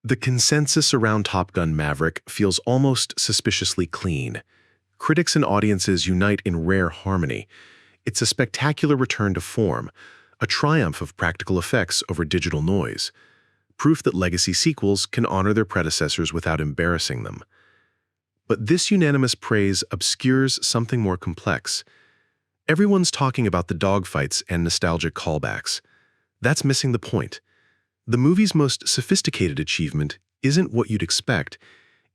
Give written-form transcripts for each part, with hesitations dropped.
The consensus around Top Gun: Maverick feels almost suspiciously clean. Critics and audiences unite in rare harmony. It's a spectacular return to form, a triumph of practical effects over digital noise, proof that legacy sequels can honor their predecessors without embarrassing them. But this unanimous praise obscures something more complex. Everyone's talking about the dogfights and nostalgic callbacks. That's missing the point. The movie's most sophisticated achievement isn't what you'd expect.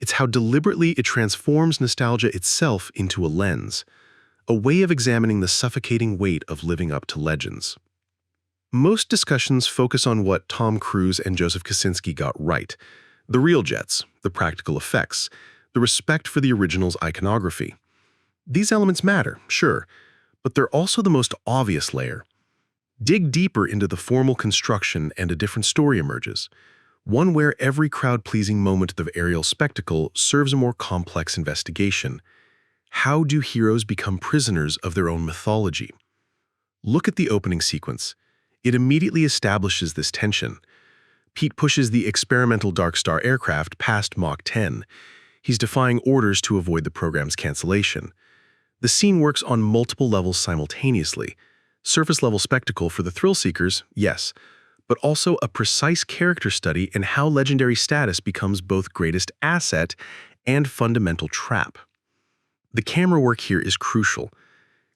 It's how deliberately it transforms nostalgia itself into a lens, a way of examining the suffocating weight of living up to legends. Most discussions focus on what Tom Cruise and Joseph Kosinski got right: the real jets, the practical effects, the respect for the original's iconography. These elements matter, sure, but they're also the most obvious layer. Dig deeper into the formal construction and a different story emerges, one where every crowd-pleasing moment of aerial spectacle serves a more complex investigation. How do heroes become prisoners of their own mythology? Look at the opening sequence. It immediately establishes this tension. Pete pushes the experimental Darkstar aircraft past Mach 10. He's defying orders to avoid the program's cancellation. The scene works on multiple levels simultaneously. Surface-level spectacle for the thrill-seekers, yes, but also a precise character study in how legendary status becomes both greatest asset and fundamental trap. The camera work here is crucial.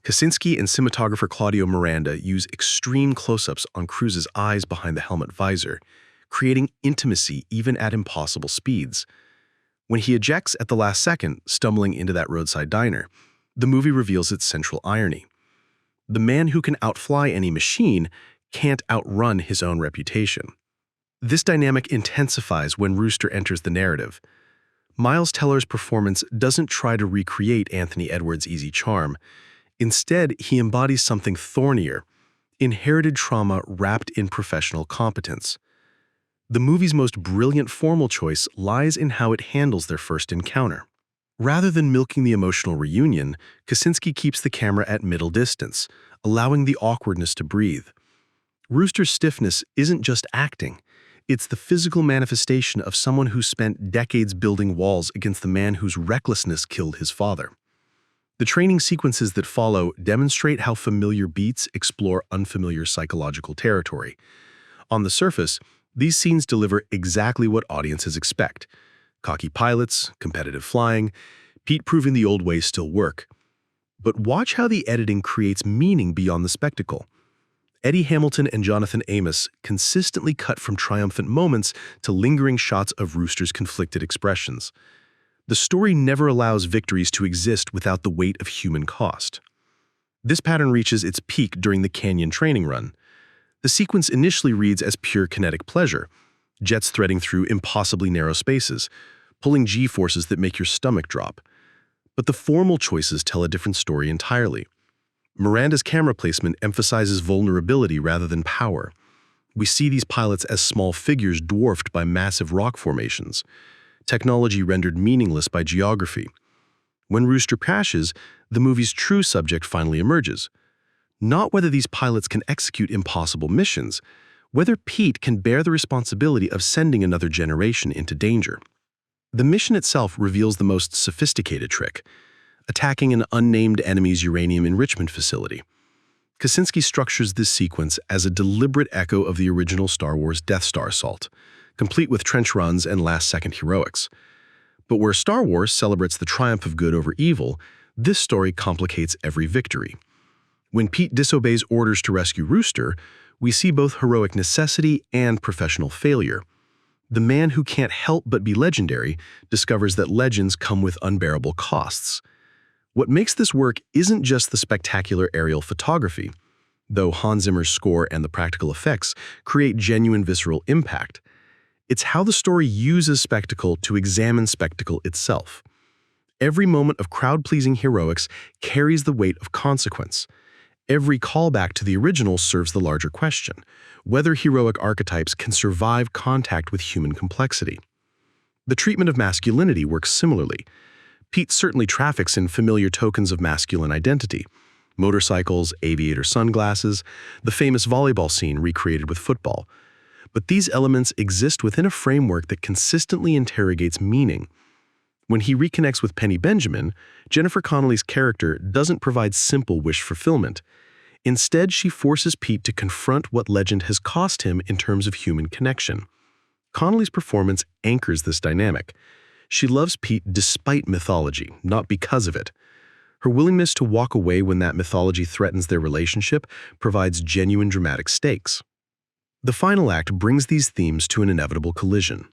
Kosinski and cinematographer Claudio Miranda use extreme close-ups on Cruise's eyes behind the helmet visor, creating intimacy even at impossible speeds. When he ejects at the last second, stumbling into that roadside diner, the movie reveals its central irony. The man who can outfly any machine can't outrun his own reputation. This dynamic intensifies when Rooster enters the narrative. Miles Teller's performance doesn't try to recreate Anthony Edwards' easy charm. Instead, he embodies something thornier: inherited trauma wrapped in professional competence. The movie's most brilliant formal choice lies in how it handles their first encounter. Rather than milking the emotional reunion, Kosinski keeps the camera at middle distance, allowing the awkwardness to breathe. Rooster's stiffness isn't just acting. It's the physical manifestation of someone who spent decades building walls against the man whose recklessness killed his father. The training sequences that follow demonstrate how familiar beats explore unfamiliar psychological territory. On the surface, these scenes deliver exactly what audiences expect: cocky pilots, competitive flying, Pete proving the old ways still work. But watch how the editing creates meaning beyond the spectacle. Eddie Hamilton and Jonathan Amos consistently cut from triumphant moments to lingering shots of Rooster's conflicted expressions. The story never allows victories to exist without the weight of human cost. This pattern reaches its peak during the Canyon training run. The sequence initially reads as pure kinetic pleasure, jets threading through impossibly narrow spaces, pulling G-forces that make your stomach drop. But the formal choices tell a different story entirely. Miranda's camera placement emphasizes vulnerability rather than power. We see these pilots as small figures dwarfed by massive rock formations, technology rendered meaningless by geography. When Rooster crashes, the movie's true subject finally emerges. Not whether these pilots can execute impossible missions, whether Pete can bear the responsibility of sending another generation into danger. The mission itself reveals the most sophisticated trick: attacking an unnamed enemy's uranium enrichment facility. Kosinski structures this sequence as a deliberate echo of the original Star Wars Death Star assault, complete with trench runs and last-second heroics. But where Star Wars celebrates the triumph of good over evil, this story complicates every victory. When Pete disobeys orders to rescue Rooster, we see both heroic necessity and professional failure. The man who can't help but be legendary discovers that legends come with unbearable costs. What makes this work isn't just the spectacular aerial photography, though Hans Zimmer's score and the practical effects create genuine visceral impact. It's how the story uses spectacle to examine spectacle itself. Every moment of crowd-pleasing heroics carries the weight of consequence. Every callback to the original serves the larger question: whether heroic archetypes can survive contact with human complexity. The treatment of masculinity works similarly. Pete certainly traffics in familiar tokens of masculine identity: motorcycles, aviator sunglasses, the famous volleyball scene recreated with football. But these elements exist within a framework that consistently interrogates meaning. When he reconnects with Penny Benjamin, Jennifer Connelly's character doesn't provide simple wish fulfillment. Instead, she forces Pete to confront what legend has cost him in terms of human connection. Connelly's performance anchors this dynamic. She loves Pete despite mythology, not because of it. Her willingness to walk away when that mythology threatens their relationship provides genuine dramatic stakes. The final act brings these themes to an inevitable collision.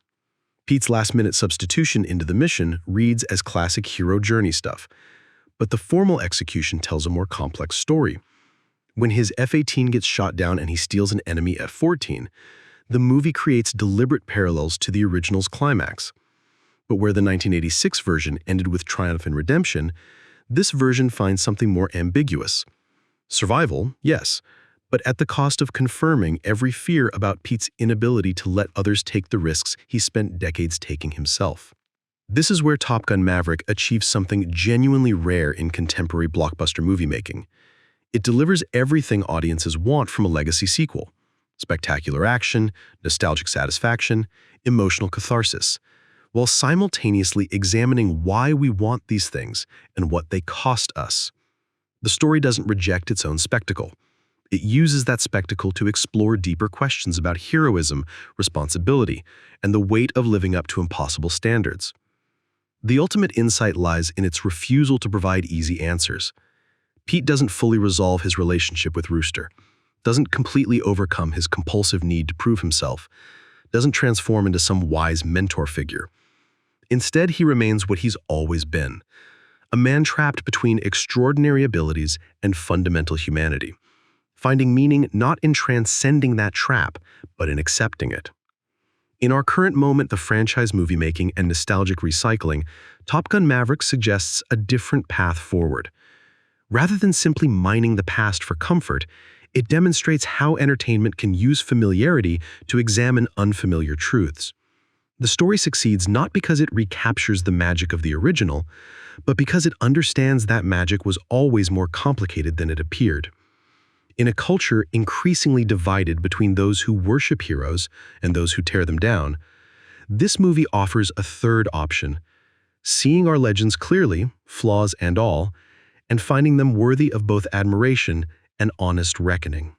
Pete's last-minute substitution into the mission reads as classic hero journey stuff, but the formal execution tells a more complex story. When his F-18 gets shot down and he steals an enemy F-14, the movie creates deliberate parallels to the original's climax. But where the 1986 version ended with triumph and redemption, this version finds something more ambiguous. Survival, yes, but at the cost of confirming every fear about Pete's inability to let others take the risks he spent decades taking himself. This is where Top Gun Maverick achieves something genuinely rare in contemporary blockbuster movie making. It delivers everything audiences want from a legacy sequel: spectacular action, nostalgic satisfaction, emotional catharsis, while simultaneously examining why we want these things and what they cost us. The story doesn't reject its own spectacle. It uses that spectacle to explore deeper questions about heroism, responsibility, and the weight of living up to impossible standards. The ultimate insight lies in its refusal to provide easy answers. Pete doesn't fully resolve his relationship with Rooster, doesn't completely overcome his compulsive need to prove himself, doesn't transform into some wise mentor figure. Instead, he remains what he's always been: a man trapped between extraordinary abilities and fundamental humanity, finding meaning not in transcending that trap, but in accepting it. In our current moment of franchise movie making and nostalgic recycling, Top Gun Maverick suggests a different path forward. Rather than simply mining the past for comfort, it demonstrates how entertainment can use familiarity to examine unfamiliar truths. The story succeeds not because it recaptures the magic of the original, but because it understands that magic was always more complicated than it appeared. In a culture increasingly divided between those who worship heroes and those who tear them down, this movie offers a third option: seeing our legends clearly, flaws and all, and finding them worthy of both admiration and honest reckoning.